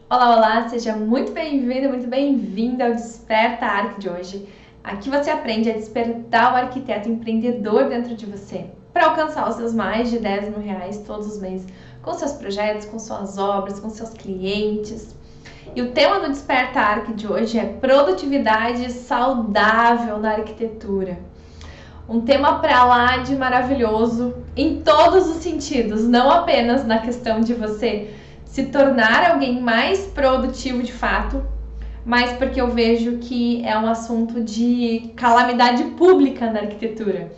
Olá, olá, seja muito bem-vindo, muito bem-vinda ao Desperta Arc de hoje. Aqui você aprende a despertar o arquiteto empreendedor dentro de você para alcançar os seus mais de 10 mil reais todos os meses com seus projetos, com suas obras, com seus clientes. E o tema do Desperta Arc de hoje é produtividade saudável na arquitetura. Um tema para lá de maravilhoso em todos os sentidos, não apenas na questão de você se tornar alguém mais produtivo de fato, mas porque eu vejo que é um assunto de calamidade pública na arquitetura,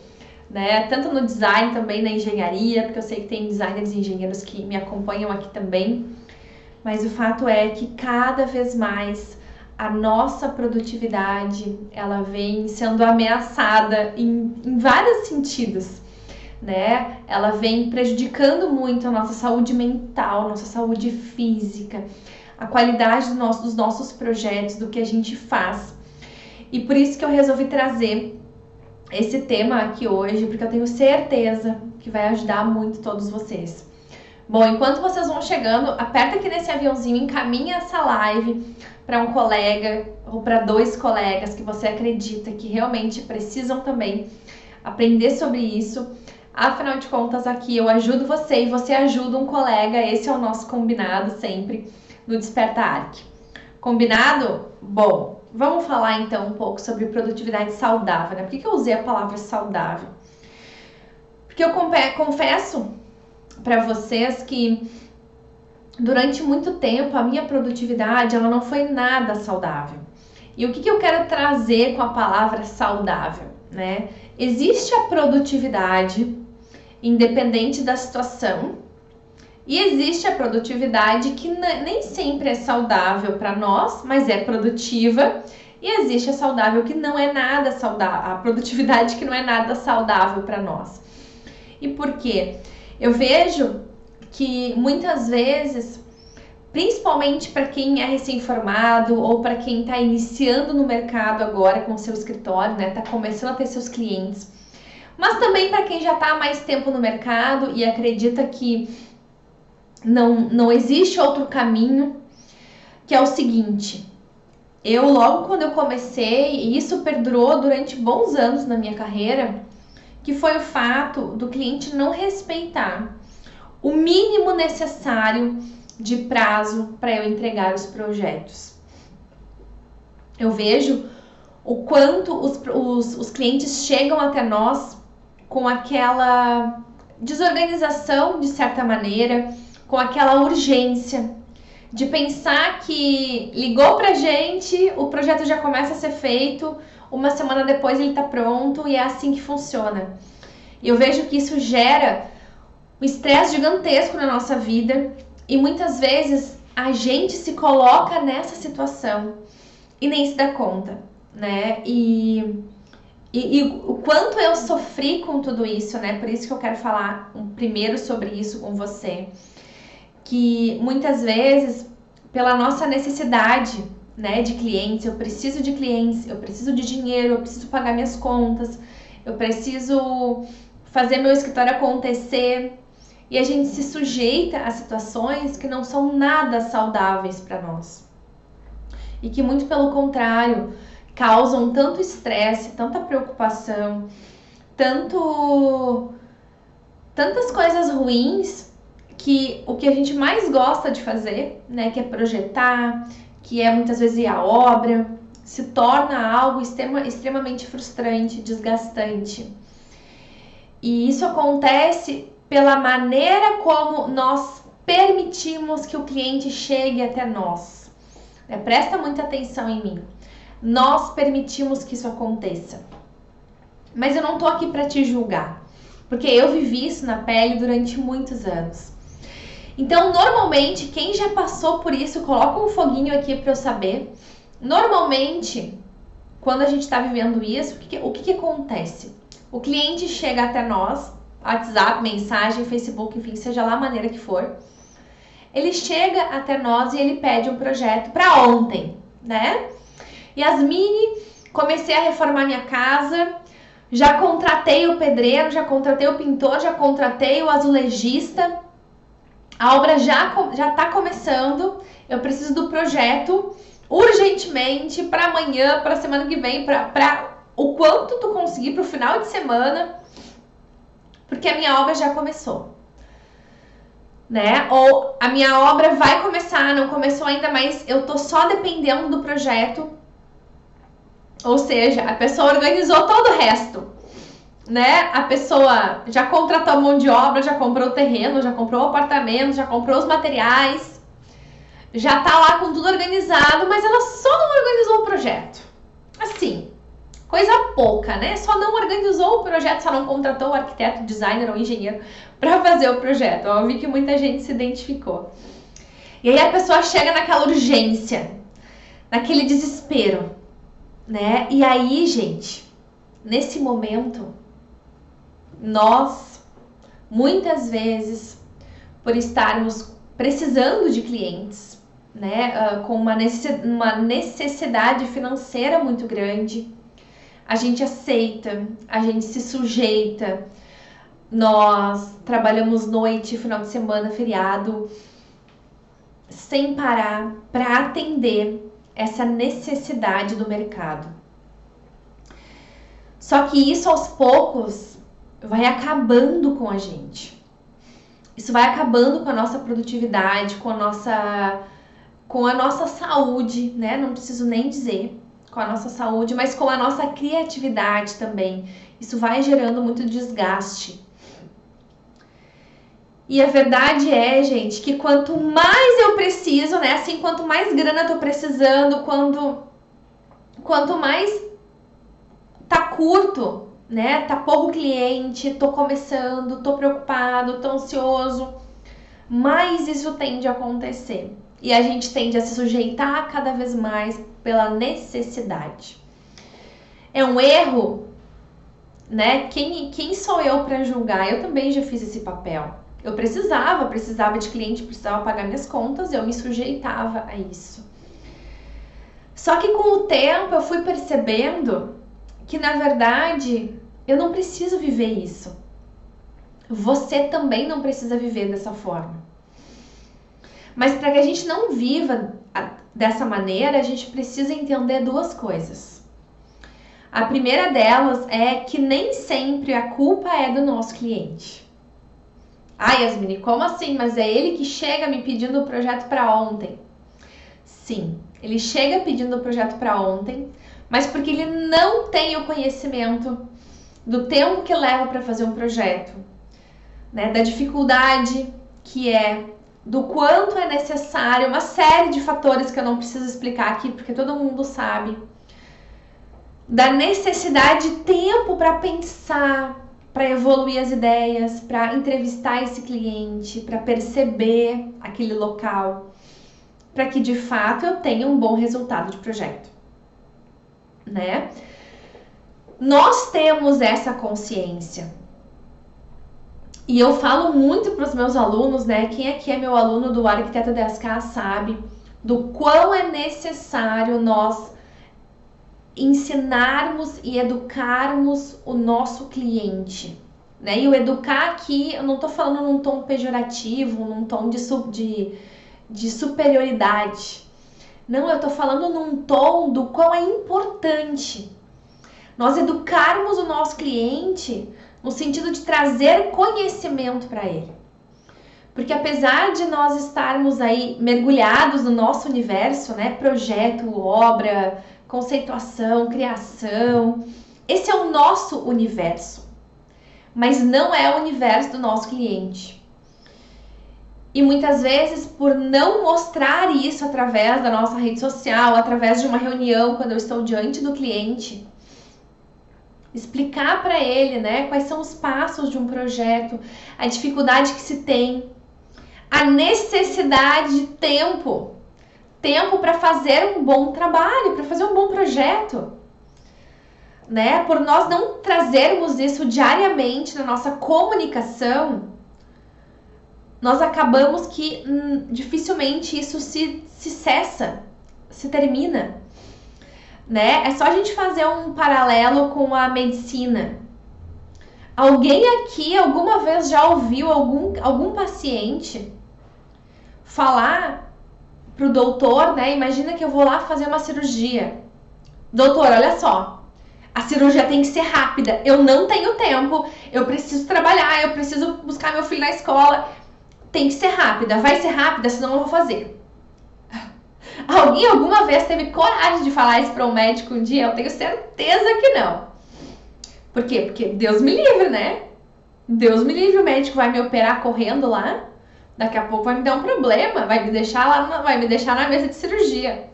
né? Tanto no design, também na engenharia, porque eu sei que tem designers e engenheiros que me acompanham aqui também, mas o fato é que cada vez mais a nossa produtividade ela vem sendo ameaçada em vários sentidos, né? Ela vem prejudicando muito a nossa saúde mental, nossa saúde física, a qualidade dos nossos projetos, do que a gente faz. E por isso que eu resolvi trazer esse tema aqui hoje, porque eu tenho certeza que vai ajudar muito todos vocês. Bom, enquanto vocês vão chegando, aperta aqui nesse aviãozinho, encaminha essa live para um colega ou para 2 colegas que você acredita que realmente precisam também aprender sobre isso. Afinal de contas, aqui eu ajudo você e você ajuda um colega. Esse é o nosso combinado sempre no Desperta Arc. Combinado? Bom, vamos falar então um pouco sobre produtividade saudável, né? Por que eu usei a palavra saudável? Porque eu confesso para vocês que durante muito tempo a minha produtividade ela não foi nada saudável. E o que eu quero trazer com a palavra saudável, né? Existe a produtividade independente da situação, e existe a produtividade que nem sempre é saudável para nós, mas é produtiva, e existe a saudável que não é nada saudável, a produtividade que não é nada saudável para nós. E por quê? Eu vejo que muitas vezes, principalmente para quem é recém-formado ou para quem está iniciando no mercado agora com o seu escritório, né, está começando a ter seus clientes, mas também para quem já está há mais tempo no mercado e acredita que não existe outro caminho, que é o seguinte: eu logo quando eu comecei, e isso perdurou durante bons anos na minha carreira, que foi o fato do cliente não respeitar o mínimo necessário de prazo para eu entregar os projetos. Eu vejo o quanto os clientes chegam até nós com aquela desorganização, de certa maneira, com aquela urgência de pensar que ligou pra gente, o projeto já começa a ser feito, uma semana depois ele tá pronto e é assim que funciona. E eu vejo que isso gera um estresse gigantesco na nossa vida e muitas vezes a gente se coloca nessa situação e nem se dá conta, né? E o quanto eu sofri com tudo isso, né? Por isso que eu quero falar primeiro sobre isso com você. Que muitas vezes, pela nossa necessidade, né, de clientes, eu preciso de clientes, eu preciso de dinheiro, eu preciso pagar minhas contas, eu preciso fazer meu escritório acontecer. E a gente se sujeita a situações que não são nada saudáveis para nós. E que, muito pelo contrário, causam tanto estresse, tanta preocupação, tantas coisas ruins, que o que a gente mais gosta de fazer, né, que é projetar, que é muitas vezes ir à obra, se torna algo extremamente frustrante, desgastante. E isso acontece pela maneira como nós permitimos que o cliente chegue até nós. Presta muita atenção em mim. Nós permitimos que isso aconteça. Mas eu não tô aqui para te julgar, porque eu vivi isso na pele durante muitos anos. Então, normalmente, quem já passou por isso, coloca um foguinho aqui para eu saber. Normalmente, quando a gente está vivendo isso, o que acontece? O cliente chega até nós, WhatsApp, mensagem, Facebook, enfim, seja lá a maneira que for. Ele chega até nós e ele pede um projeto para ontem, né? Yasmine, comecei a reformar minha casa, já contratei o pedreiro, já contratei o pintor, já contratei o azulejista, A obra já está começando, eu preciso do projeto urgentemente para amanhã, para semana que vem, para o quanto tu conseguir para o final de semana, porque a minha obra já começou, né? Ou a minha obra vai começar, não começou ainda, mas eu tô só dependendo do projeto. Ou seja, a pessoa organizou todo o resto, né? A pessoa já contratou a mão de obra, já comprou o terreno, já comprou o apartamento, já comprou os materiais, já tá lá com tudo organizado, mas ela só não organizou o projeto. Assim, coisa pouca, né? Só não organizou o projeto, só não contratou o arquiteto, designer ou engenheiro para fazer o projeto. Eu vi que muita gente se identificou. E aí a pessoa chega naquela urgência, naquele desespero, né? E aí, gente, nesse momento, nós, muitas vezes, por estarmos precisando de clientes, né, com uma necessidade financeira muito grande, a gente aceita, a gente se sujeita, nós trabalhamos noite, final de semana, feriado, sem parar para atender essa necessidade do mercado. Só que isso aos poucos vai acabando com a gente. Isso vai acabando com a nossa produtividade, com a nossa saúde, né? Não preciso nem dizer com a nossa saúde, mas com a nossa criatividade também. Isso vai gerando muito desgaste. E a verdade é, gente, que quanto mais eu preciso, né? Assim, quanto mais grana eu tô precisando, quanto mais tá curto, né? Tá pouco cliente, tô começando, tô preocupado, tô ansioso, mais isso tende a acontecer. E a gente tende a se sujeitar cada vez mais pela necessidade. É um erro, né? Quem sou eu para julgar? Eu também já fiz esse papel. Eu precisava de cliente, precisava pagar minhas contas, eu me sujeitava a isso. Só que com o tempo eu fui percebendo que, na verdade, eu não preciso viver isso. Você também não precisa viver dessa forma. Mas para que a gente não viva dessa maneira, a gente precisa entender duas coisas. A primeira delas é que nem sempre a culpa é do nosso cliente. Ah, Yasmine, como assim? Mas é ele que chega me pedindo o projeto para ontem. Sim, ele chega pedindo o projeto para ontem, mas porque ele não tem o conhecimento do tempo que leva para fazer um projeto, né? Da dificuldade que é, do quanto é necessário, uma série de fatores que eu não preciso explicar aqui, porque todo mundo sabe, da necessidade de tempo para pensar, para evoluir as ideias, para entrevistar esse cliente, para perceber aquele local, para que de fato eu tenha um bom resultado de projeto, né? Nós temos essa consciência. E eu falo muito para os meus alunos, né? Quem aqui é meu aluno do Arquiteto 10K sabe do quão é necessário nós ensinarmos e educarmos o nosso cliente, né? E o educar aqui, eu não tô falando num tom pejorativo, num tom de superioridade. Não, eu tô falando num tom do quão é importante nós educarmos o nosso cliente no sentido de trazer conhecimento para ele. Porque apesar de nós estarmos aí mergulhados no nosso universo, né? Projeto, obra, conceituação, criação, esse é o nosso universo, mas não é o universo do nosso cliente. E muitas vezes, por não mostrar isso através da nossa rede social, através de uma reunião, quando eu estou diante do cliente, explicar para ele, né, quais são os passos de um projeto, a dificuldade que se tem, a necessidade de tempo para fazer um bom trabalho, para fazer um bom projeto, né? Por nós não trazermos isso diariamente na nossa comunicação, nós acabamos que dificilmente isso se cessa, se termina, né? É só a gente fazer um paralelo com a medicina. Alguém aqui alguma vez já ouviu algum paciente falar pro doutor, né? Imagina que eu vou lá fazer uma cirurgia. Doutor, olha só, a cirurgia tem que ser rápida, eu não tenho tempo, eu preciso trabalhar, eu preciso buscar meu filho na escola. Tem que ser rápida, vai ser rápida, senão eu não vou fazer. Alguém alguma vez teve coragem de falar isso para um médico um dia? Eu tenho certeza que não. Por quê? Porque Deus me livre, né? Deus me livre, o médico vai me operar correndo lá, daqui a pouco vai me dar um problema, vai me deixar lá, vai me deixar na mesa de cirurgia.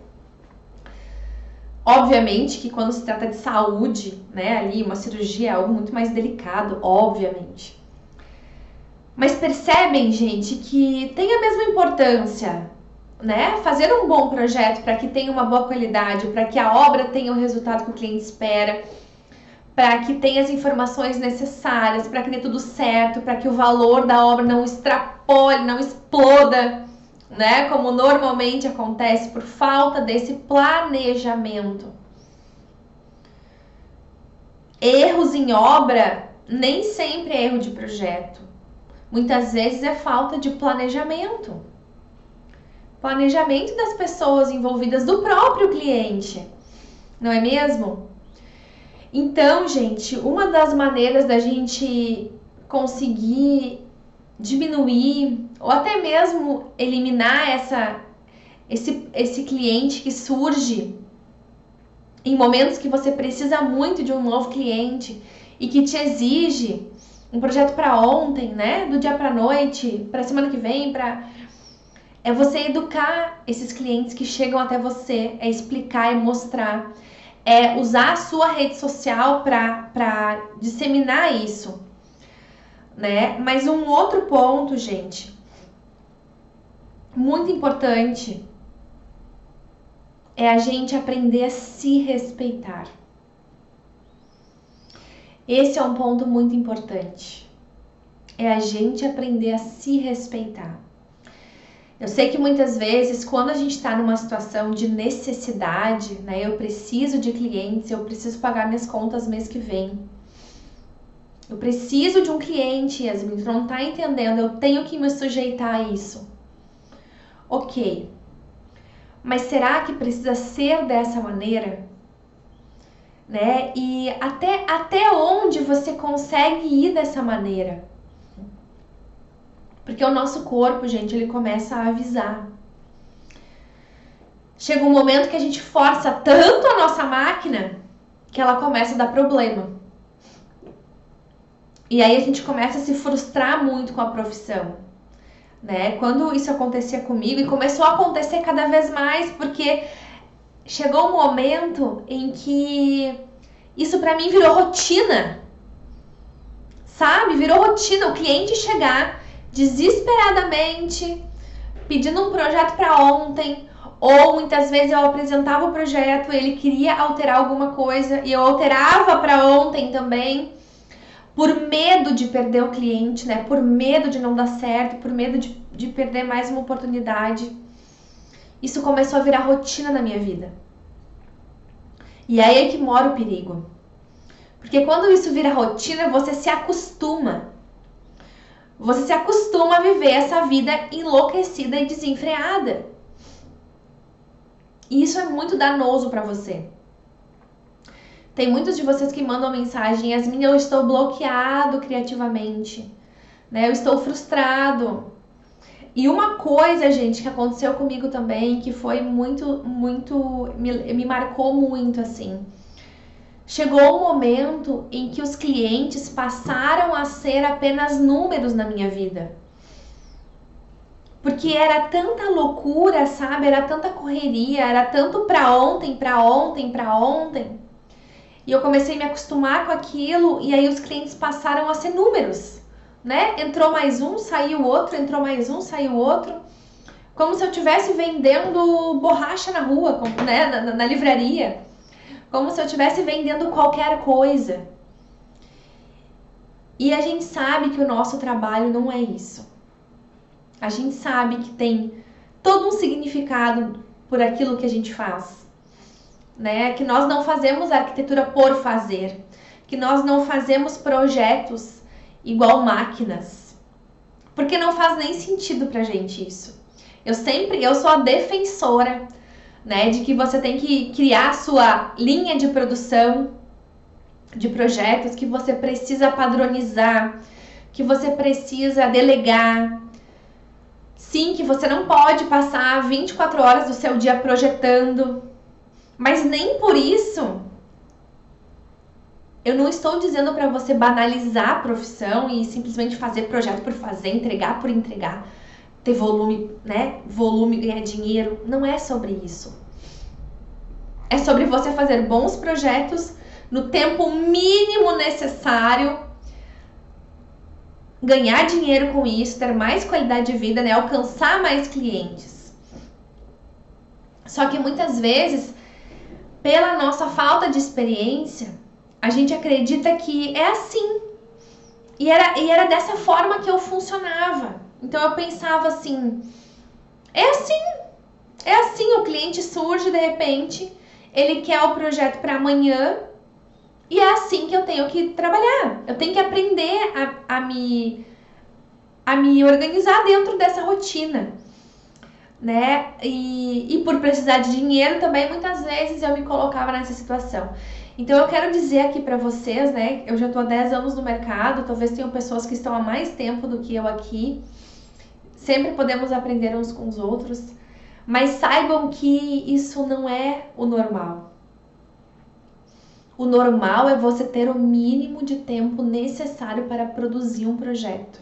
Obviamente que quando se trata de saúde, né, ali uma cirurgia é algo muito mais delicado, obviamente. Mas percebem, gente, que tem a mesma importância, né? Fazer um bom projeto para que tenha uma boa qualidade, para que a obra tenha o resultado que o cliente espera, para que tenha as informações necessárias, para que dê tudo certo, para que o valor da obra não extrapole, não exploda, né? Como normalmente acontece por falta desse planejamento. Erros em obra nem sempre é erro de projeto. Muitas vezes é falta de planejamento. Planejamento das pessoas envolvidas, do próprio cliente, não é mesmo? Então, gente, uma das maneiras da gente conseguir diminuir ou até mesmo eliminar esse cliente que surge em momentos que você precisa muito de um novo cliente e que te exige um projeto para ontem, né? Do dia para noite, para semana que vem, é você educar esses clientes que chegam até você, é explicar e mostrar, é usar a sua rede social para disseminar isso, né? Mas um outro ponto, gente, muito importante, é a gente aprender a se respeitar. Esse é um ponto muito importante. É a gente aprender a se respeitar. Eu sei que muitas vezes, quando a gente está numa situação de necessidade, né? Eu preciso de clientes, eu preciso pagar minhas contas mês que vem. Eu preciso de um cliente, Yasmin, tu não tá entendendo, eu tenho que me sujeitar a isso. Ok. Mas será que precisa ser dessa maneira? Né? E até onde você consegue ir dessa maneira? Porque o nosso corpo, gente, ele começa a avisar. Chega um momento que a gente força tanto a nossa máquina que ela começa a dar problema. E aí a gente começa a se frustrar muito com a profissão, né? Quando isso acontecia comigo, e começou a acontecer cada vez mais, porque chegou um momento em que isso pra mim virou rotina, sabe? Virou rotina, o cliente chegar desesperadamente pedindo um projeto para ontem, ou muitas vezes eu apresentava o projeto, ele queria alterar alguma coisa e eu alterava para ontem também, por medo de perder o cliente, né? Por medo de não dar certo, por medo de perder mais uma oportunidade. Isso começou a virar rotina na minha vida. E aí é que mora o perigo. Porque quando isso vira rotina, você se acostuma. Você se acostuma a viver essa vida enlouquecida e desenfreada. E isso é muito danoso para você. Tem muitos de vocês que mandam mensagem: Yasmin, eu estou bloqueado criativamente, né? Eu estou frustrado. E uma coisa, gente, que aconteceu comigo também, que foi me marcou muito, assim. Chegou um momento em que os clientes passaram a ser apenas números na minha vida. Porque era tanta loucura, sabe? Era tanta correria, era tanto pra ontem, pra ontem, pra ontem. E eu comecei a me acostumar com aquilo e aí os clientes passaram a ser números, né? Entrou mais um, saiu outro, entrou mais um, saiu outro. Como se eu estivesse vendendo borracha na rua, né? Na livraria. Como se eu estivesse vendendo qualquer coisa. E a gente sabe que o nosso trabalho não é isso. A gente sabe que tem todo um significado por aquilo que a gente faz, né? Que nós não fazemos arquitetura por fazer, que nós não fazemos projetos igual máquinas, porque não faz nem sentido pra gente isso. Eu sou a defensora, né, de que você tem que criar a sua linha de produção de projetos, que você precisa padronizar, que você precisa delegar. Sim, que você não pode passar 24 horas do seu dia projetando, mas nem por isso eu não estou dizendo para você banalizar a profissão e simplesmente fazer projeto por fazer, entregar por entregar, ter volume, né? Volume, ganhar dinheiro. Não é sobre isso. É sobre você fazer bons projetos no tempo mínimo necessário, ganhar dinheiro com isso, ter mais qualidade de vida, né? Alcançar mais clientes. Só que muitas vezes, pela nossa falta de experiência, a gente acredita que é assim. E era dessa forma que eu funcionava. Então eu pensava assim, é assim, o cliente surge de repente, ele quer o projeto para amanhã, e é assim que eu tenho que trabalhar. Eu tenho que aprender a me organizar dentro dessa rotina, né? E por precisar de dinheiro também, muitas vezes eu me colocava nessa situação. Então eu quero dizer aqui para vocês, né? Eu já tô há 10 anos no mercado, talvez tenham pessoas que estão há mais tempo do que eu aqui. Sempre podemos aprender uns com os outros, mas saibam que isso não é o normal. O normal é você ter o mínimo de tempo necessário para produzir um projeto.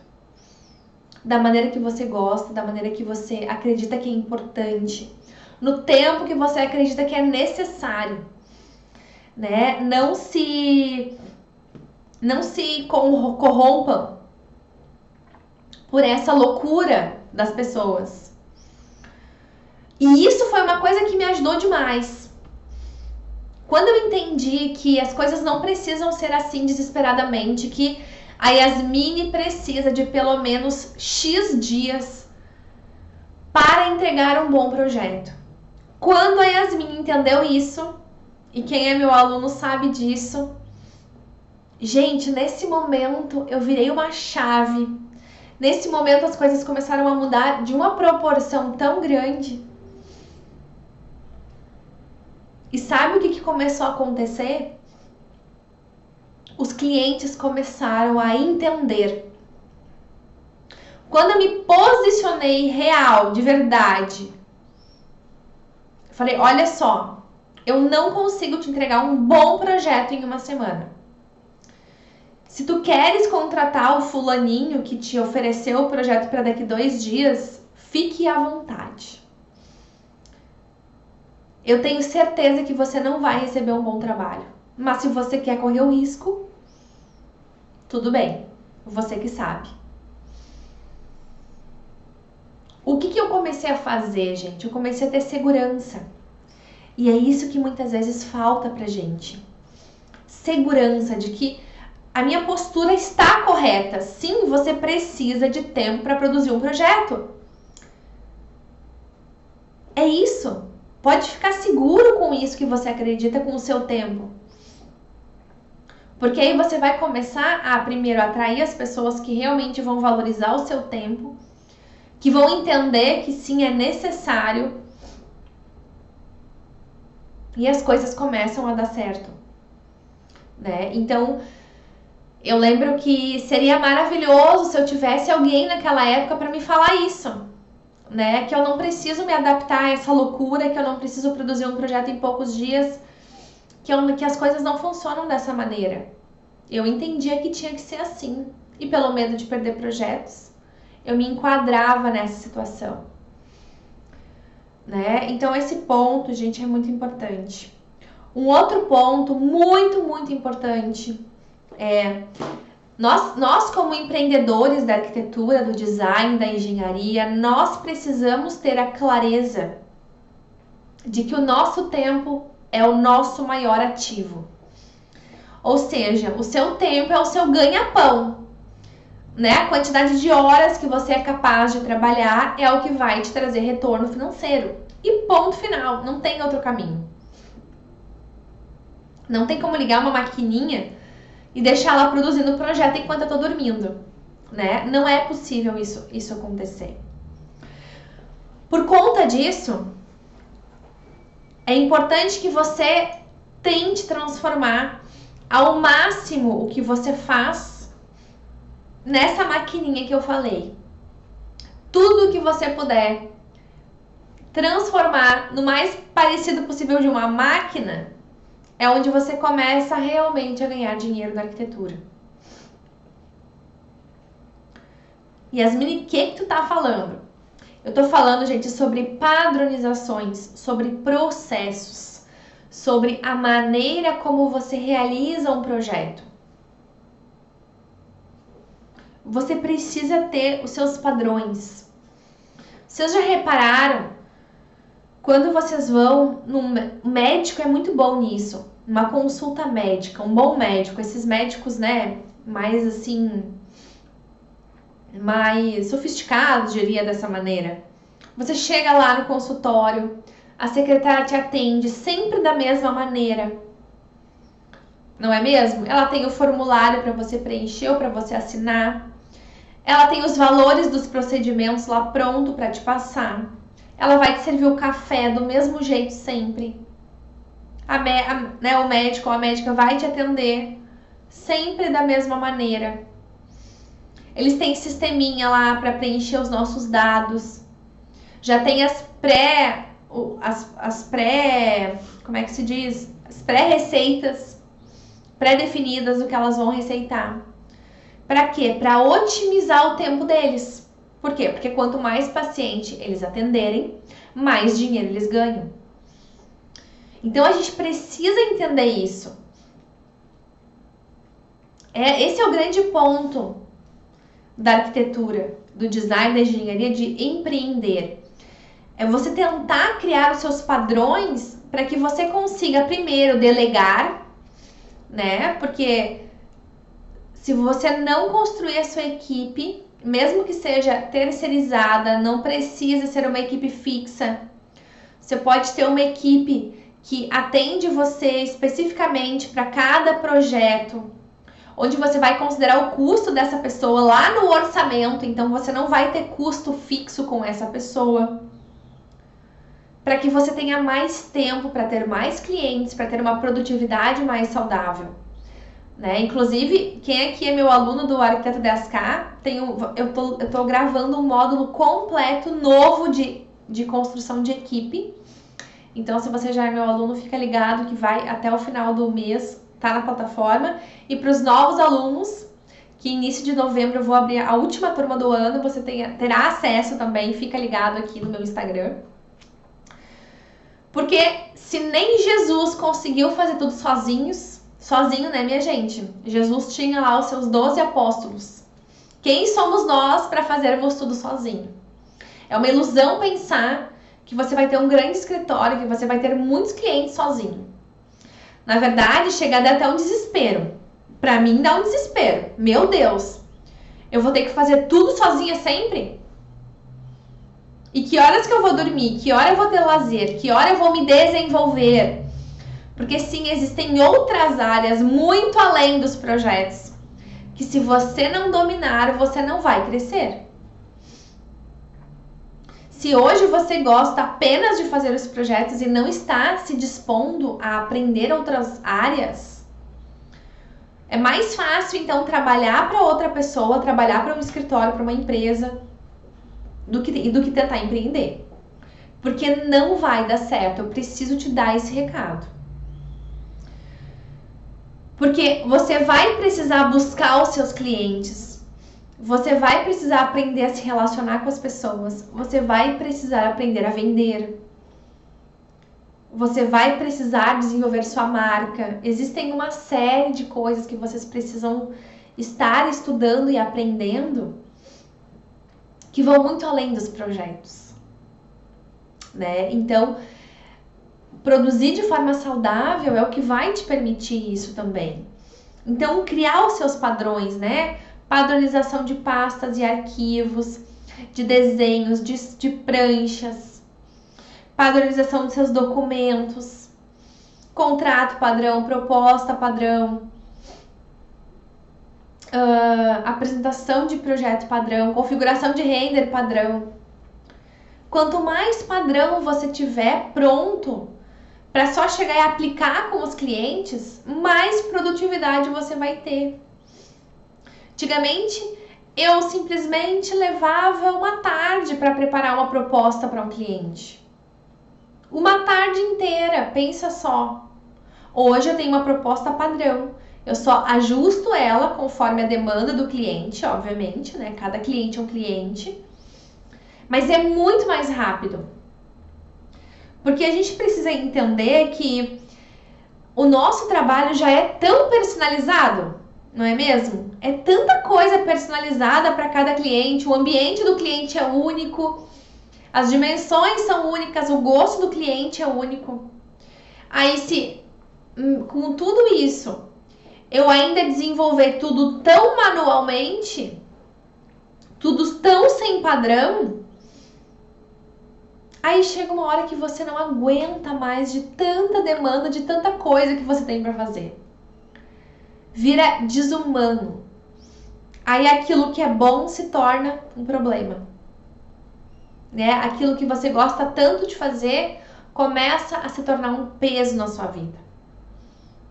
Da maneira que você gosta, da maneira que você acredita que é importante, no tempo que você acredita que é necessário, né? Não se corrompam por essa loucura das pessoas. E isso foi uma coisa que me ajudou demais. Quando eu entendi que as coisas não precisam ser assim desesperadamente, que a Yasmine precisa de pelo menos X dias para entregar um bom projeto. Quando a Yasmine entendeu isso, e quem é meu aluno sabe disso, gente, nesse momento eu virei uma chave. Nesse momento as coisas começaram a mudar de uma proporção tão grande. E sabe o que começou a acontecer? Os clientes começaram a entender. Quando eu me posicionei real, de verdade, eu falei, olha só, eu não consigo te entregar um bom projeto em uma semana. Se tu queres contratar o fulaninho que te ofereceu o projeto para daqui 2 dias, fique à vontade. Eu tenho certeza que você não vai receber um bom trabalho. Mas se você quer correr o risco, tudo bem. Você que sabe. O que eu comecei a fazer, gente? Eu comecei a ter segurança. E é isso que muitas vezes falta pra gente. Segurança de que a minha postura está correta. Sim, você precisa de tempo para produzir um projeto. É isso. Pode ficar seguro com isso que você acredita com o seu tempo. Porque aí você vai começar a, primeiro, atrair as pessoas que realmente vão valorizar o seu tempo, que vão entender que sim, é necessário, e as coisas começam a dar certo, né? Então, eu lembro que seria maravilhoso se eu tivesse alguém naquela época para me falar isso, né? Que eu não preciso me adaptar a essa loucura, que eu não preciso produzir um projeto em poucos dias, que as coisas não funcionam dessa maneira. Eu entendia que tinha que ser assim. E pelo medo de perder projetos, eu me enquadrava nessa situação, né? Então esse ponto, gente, é muito importante. Um outro ponto muito, muito importante é nós como empreendedores da arquitetura, do design, da engenharia, nós precisamos ter a clareza de que o nosso tempo é o nosso maior ativo. Ou seja, o seu tempo é o seu ganha-pão, né? A quantidade de horas que você é capaz de trabalhar é o que vai te trazer retorno financeiro. E ponto final, não tem outro caminho. Não tem como ligar uma maquininha e deixar ela produzindo o projeto enquanto eu tô dormindo, né? Não é possível isso acontecer. Por conta disso, é importante que você tente transformar ao máximo o que você faz nessa maquininha que eu falei. Tudo que você puder transformar no mais parecido possível de uma máquina é onde você começa realmente a ganhar dinheiro na arquitetura. Yasmine, o que tu tá falando? Eu tô falando, gente, sobre padronizações, sobre processos, sobre a maneira como você realiza um projeto. Você precisa ter os seus padrões. Vocês já repararam? Quando vocês vão num médico, é muito bom nisso. Uma consulta médica, um bom médico. Esses médicos, né, mais assim, mais sofisticados, diria dessa maneira. Você chega lá no consultório, a secretária te atende sempre da mesma maneira. Não é mesmo? Ela tem o formulário para você preencher ou para você assinar. Ela tem os valores dos procedimentos lá pronto para te passar. Ela vai te servir o café do mesmo jeito sempre. O médico ou a médica vai te atender sempre da mesma maneira. Eles têm sisteminha lá para preencher os nossos dados. Já tem as como é que se diz? As pré-receitas pré-definidas do que elas vão receitar. Para quê? Para otimizar o tempo deles. Por quê? Porque quanto mais paciente eles atenderem, mais dinheiro eles ganham. Então a gente precisa entender isso. Esse é o grande ponto da arquitetura, do design, da engenharia, de empreender. É você tentar criar os seus padrões para que você consiga primeiro delegar, né? Porque se você não construir a sua equipe, mesmo que seja terceirizada, não precisa ser uma equipe fixa. Você pode ter uma equipe que atende você especificamente para cada projeto, onde você vai considerar o custo dessa pessoa lá no orçamento, então você não vai ter custo fixo com essa pessoa. Para que você tenha mais tempo para ter mais clientes, para ter uma produtividade mais saudável. Né? Inclusive, quem aqui é meu aluno do Arquiteto 10K, eu tô gravando um módulo completo novo de construção de equipe. Então, se você já é meu aluno, fica ligado que vai até o final do mês, tá na plataforma. E para os novos alunos, que início de novembro eu vou abrir a última turma do ano, você terá acesso também, fica ligado aqui no meu Instagram. Porque se nem Jesus conseguiu fazer tudo sozinho, né, minha gente? Jesus tinha lá os seus 12 apóstolos. Quem somos nós para fazermos tudo sozinho? É uma ilusão pensar que você vai ter um grande escritório, que você vai ter muitos clientes sozinho. Na verdade, chega a dar até um desespero. Para mim, dá um desespero. Meu Deus, eu vou ter que fazer tudo sozinha sempre? E que horas que eu vou dormir? Que hora eu vou ter lazer? Que hora eu vou me desenvolver? Porque sim, existem outras áreas muito além dos projetos, que se você não dominar, você não vai crescer. Se hoje você gosta apenas de fazer os projetos e não está se dispondo a aprender outras áreas, é mais fácil então trabalhar para outra pessoa, trabalhar para um escritório, para uma empresa, do que tentar empreender. Porque não vai dar certo, eu preciso te dar esse recado. Porque você vai precisar buscar os seus clientes, você vai precisar aprender a se relacionar com as pessoas, você vai precisar aprender a vender, você vai precisar desenvolver sua marca. Existem uma série de coisas que vocês precisam estar estudando e aprendendo que vão muito além dos projetos, né? Então, produzir de forma saudável é o que vai te permitir isso também. Então, criar os seus padrões, né? Padronização de pastas e arquivos, de desenhos, de pranchas, padronização dos seus documentos, contrato padrão, proposta padrão, apresentação de projeto padrão, configuração de render padrão. Quanto mais padrão você tiver pronto para só chegar e aplicar com os clientes, mais produtividade você vai ter. Antigamente, eu simplesmente levava uma tarde para preparar uma proposta para um cliente. Uma tarde inteira, pensa só. Hoje eu tenho uma proposta padrão. Eu só ajusto ela conforme a demanda do cliente, obviamente, né? Cada cliente é um cliente. Mas é muito mais rápido. Porque a gente precisa entender que o nosso trabalho já é tão personalizado, não é mesmo? É tanta coisa personalizada para cada cliente, o ambiente do cliente é único, as dimensões são únicas, o gosto do cliente é único. Aí com tudo isso, eu ainda desenvolver tudo tão manualmente, tudo tão sem padrão, aí chega uma hora que você não aguenta mais de tanta demanda, de tanta coisa que você tem para fazer. Vira desumano. Aí aquilo que é bom se torna um problema. Né? Aquilo que você gosta tanto de fazer começa a se tornar um peso na sua vida.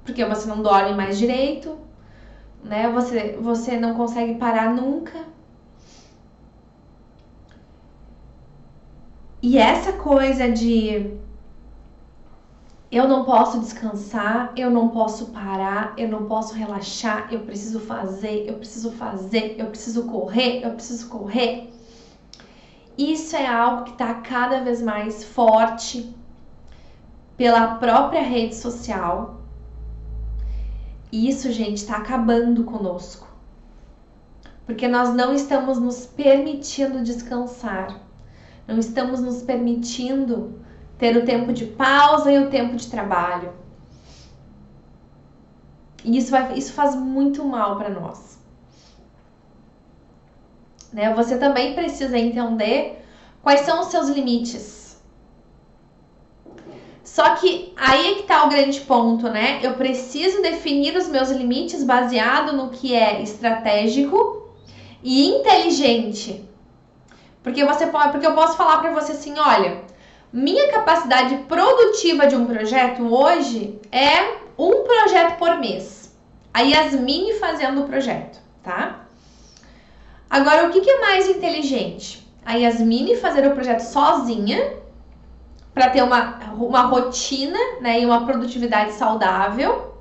Porque você não dorme mais direito, né? Você não consegue parar nunca. E essa coisa de eu não posso descansar, eu não posso parar, eu não posso relaxar, eu preciso fazer, eu preciso fazer, eu preciso correr, eu preciso correr. Isso é algo que está cada vez mais forte pela própria rede social. E isso, gente, está acabando conosco. Porque nós não estamos nos permitindo descansar. Não estamos nos permitindo ter o tempo de pausa e o tempo de trabalho. E isso faz muito mal para nós. Né? Você também precisa entender quais são os seus limites. Só que aí é que tá o grande ponto, né? Eu preciso definir os meus limites baseado no que é estratégico e inteligente. Porque eu posso falar para você assim, olha, minha capacidade produtiva de um projeto hoje é um projeto por mês. A Yasmine fazendo o projeto, tá? Agora, o que é mais inteligente? A Yasmine fazer o projeto sozinha, para ter uma rotina, né, e uma produtividade saudável?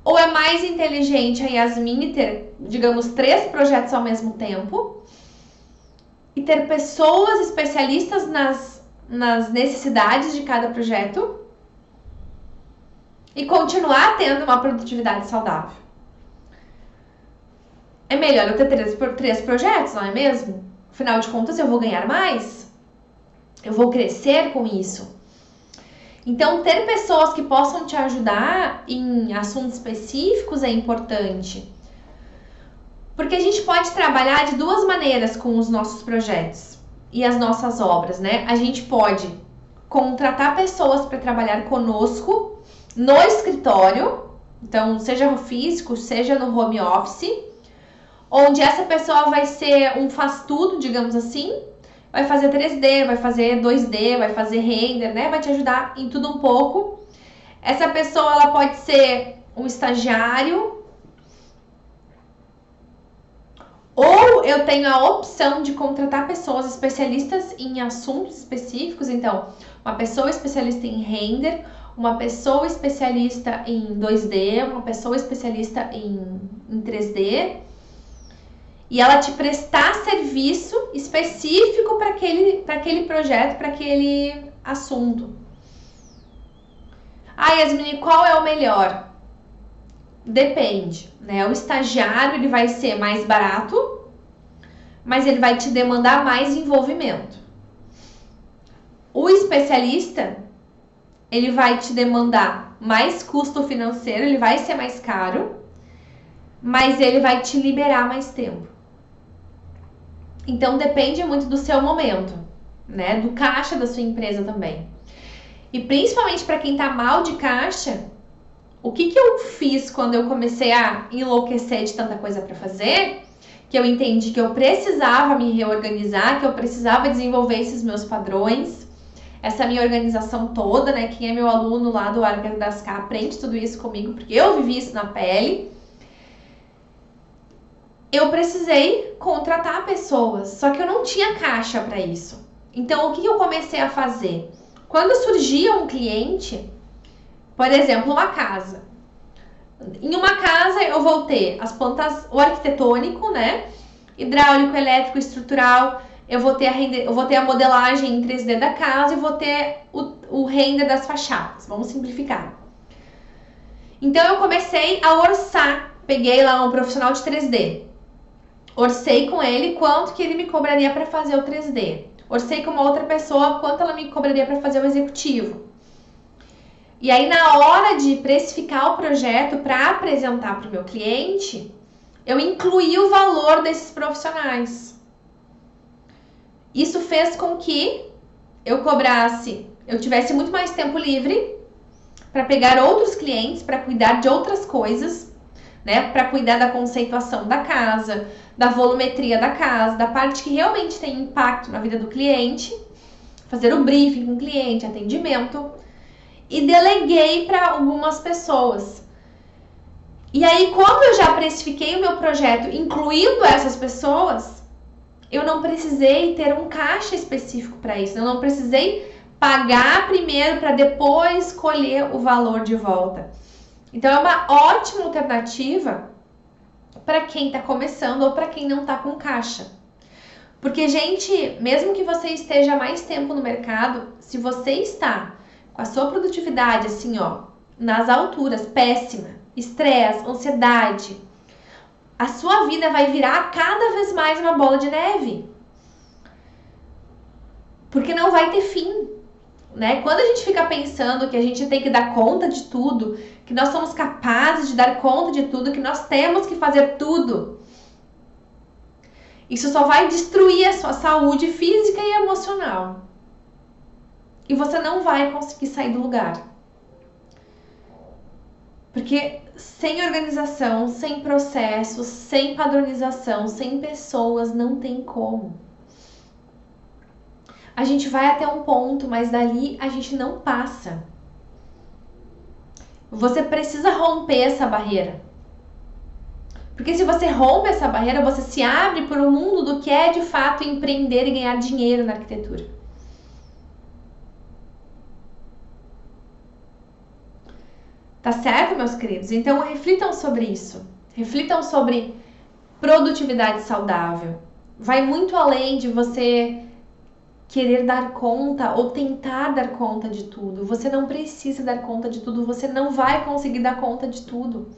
Ou é mais inteligente a Yasmine ter, digamos, 3 projetos ao mesmo tempo e ter pessoas especialistas nas necessidades de cada projeto e continuar tendo uma produtividade saudável? É melhor eu ter 3 projetos, não é mesmo? Afinal de contas, eu vou ganhar mais. Eu vou crescer com isso. Então, ter pessoas que possam te ajudar em assuntos específicos é importante. Porque a gente pode trabalhar de 2 maneiras com os nossos projetos e as nossas obras, né? A gente pode contratar pessoas para trabalhar conosco no escritório, então, seja no físico, seja no home office, onde essa pessoa vai ser um faz-tudo, digamos assim, vai fazer 3D, vai fazer 2D, vai fazer render, né? Vai te ajudar em tudo um pouco. Essa pessoa, ela pode ser um estagiário, ou eu tenho a opção de contratar pessoas especialistas em assuntos específicos. Então, uma pessoa especialista em render, uma pessoa especialista em 2D, uma pessoa especialista em 3D, e ela te prestar serviço específico para aquele projeto, para aquele assunto. Ah, Yasmine, qual é o melhor? Depende, né? O estagiário, ele vai ser mais barato, mas ele vai te demandar mais envolvimento. O especialista, ele vai te demandar mais custo financeiro, ele vai ser mais caro, mas ele vai te liberar mais tempo. Então, depende muito do seu momento, né? Do caixa da sua empresa também. E principalmente para quem tá mal de caixa, o que eu fiz quando eu comecei a enlouquecer de tanta coisa para fazer? que eu entendi que eu precisava me reorganizar, que eu precisava desenvolver esses meus padrões, essa minha organização toda, né? Quem é meu aluno lá do Arca das K aprende tudo isso comigo, porque eu vivi isso na pele. Eu precisei contratar pessoas, só que eu não tinha caixa para isso. Então, o que eu comecei a fazer? Quando surgia um cliente, por exemplo, uma casa. Em uma casa eu vou ter as plantas, o arquitetônico, né? Hidráulico, elétrico, estrutural. Eu vou ter a modelagem em 3D da casa e vou ter o render das fachadas. Vamos simplificar. Então eu comecei a orçar. Peguei lá um profissional de 3D. Orcei com ele quanto que ele me cobraria para fazer o 3D. Orcei com uma outra pessoa quanto ela me cobraria para fazer o executivo. E aí, na hora de precificar o projeto para apresentar para o meu cliente, eu incluí o valor desses profissionais. Isso fez com que eu tivesse muito mais tempo livre para pegar outros clientes, para cuidar de outras coisas, né? Para cuidar da conceituação da casa, da volumetria da casa, da parte que realmente tem impacto na vida do cliente, fazer o briefing com o cliente, atendimento, e deleguei para algumas pessoas. E aí, como eu já precifiquei o meu projeto, incluindo essas pessoas, eu não precisei ter um caixa específico para isso, eu não precisei pagar primeiro para depois colher o valor de volta. Então, é uma ótima alternativa para quem está começando ou para quem não está com caixa. Porque, gente, mesmo que você esteja mais tempo no mercado, se você está com a sua produtividade assim, ó, nas alturas, péssima, estresse, ansiedade, a sua vida vai virar cada vez mais uma bola de neve. Porque não vai ter fim, né? Quando a gente fica pensando que a gente tem que dar conta de tudo, que nós somos capazes de dar conta de tudo, que nós temos que fazer tudo, isso só vai destruir a sua saúde física e emocional. E você não vai conseguir sair do lugar. Porque sem organização, sem processos, sem padronização, sem pessoas, não tem como. A gente vai até um ponto, mas dali a gente não passa. Você precisa romper essa barreira. Porque se você rompe essa barreira, você se abre para o mundo do que é de fato empreender e ganhar dinheiro na arquitetura. Tá certo, meus queridos? Então, reflitam sobre isso. Reflitam sobre produtividade saudável. Vai muito além de você querer dar conta ou tentar dar conta de tudo. Você não precisa dar conta de tudo. Você não vai conseguir dar conta de tudo.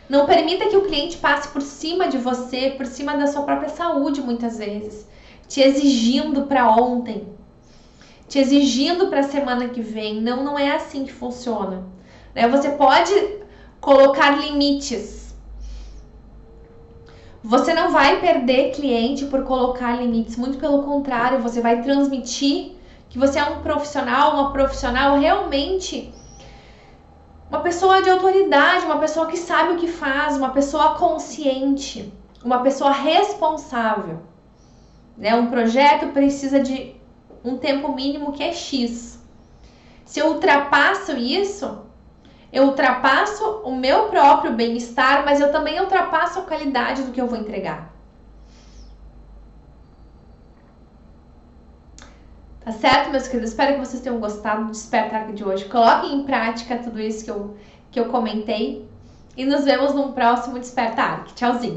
Não permita que o cliente passe por cima de você, por cima da sua própria saúde, muitas vezes. Te exigindo para ontem. Te exigindo para a semana que vem. Não, não é assim que funciona. Você pode colocar limites. Você não vai perder cliente por colocar limites. Muito pelo contrário, você vai transmitir que você é um profissional, uma profissional realmente, uma pessoa de autoridade, uma pessoa que sabe o que faz, uma pessoa consciente, uma pessoa responsável. Um projeto precisa de um tempo mínimo que é X. Se eu ultrapasso isso, eu ultrapasso o meu próprio bem-estar, mas eu também ultrapasso a qualidade do que eu vou entregar. Tá certo, meus queridos? Espero que vocês tenham gostado do Despertar de hoje. Coloquem em prática tudo isso que eu comentei. E nos vemos num próximo Despertar. Tchauzinho!